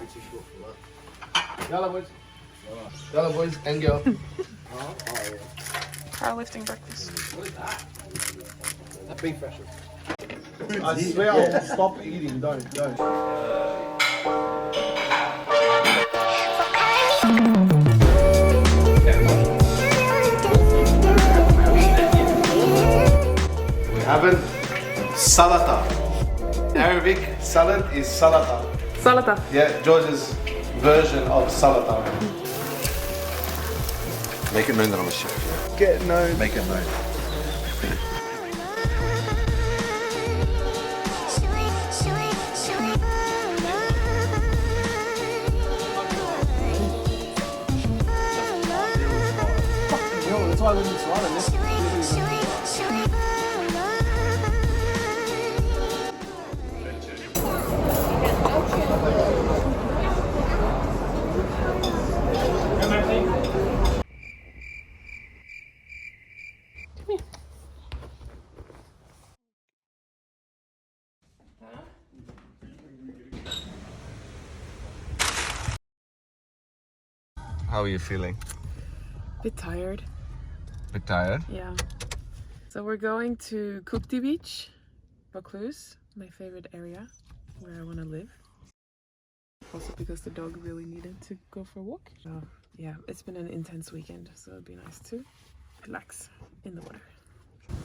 too short for that. Yalla boys. Yalla boys and girl. Oh, yeah. Powerlifting breakfast. What is that? That beef fresher. I swear I'll stop eating. Don't. We haven't salata. Arabic salad is salata. Salata. Yeah, George's version of salata. Make it known that I'm a chef. Get known. Make it known. That's why I live in Toronto. How are you feeling? Bit tired. Bit tired? Yeah. So we're going to Cookty Beach, Vaucluse, my favorite area where I want to live. Also because the dog really needed to go for a walk. So yeah, it's been an intense weekend, so it'd be nice to relax in the water.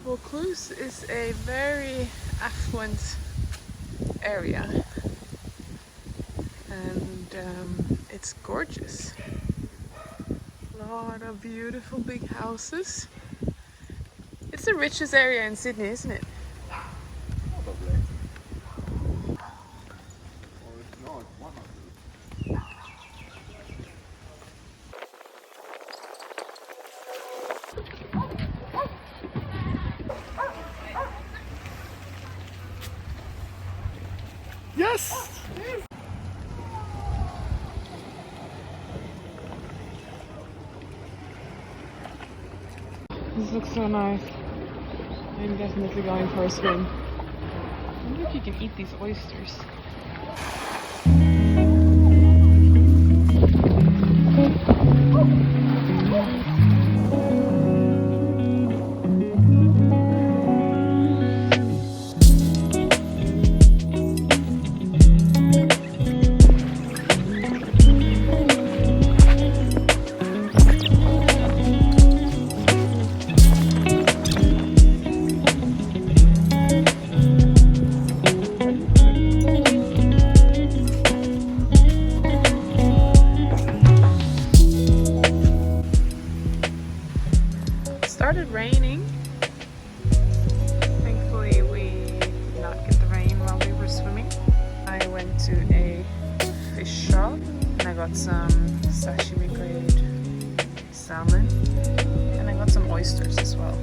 Vaucluse is a very affluent area, and it's gorgeous. A lot of beautiful big houses. It's the richest area in Sydney, isn't it? Probably. Or if not, one of them. Yes! This looks so nice. I'm definitely going for a swim. I wonder if you can eat these oysters. Started raining. Thankfully we did not get the rain while we were swimming. I went to a fish shop and I got some sashimi grade salmon and I got some oysters as well.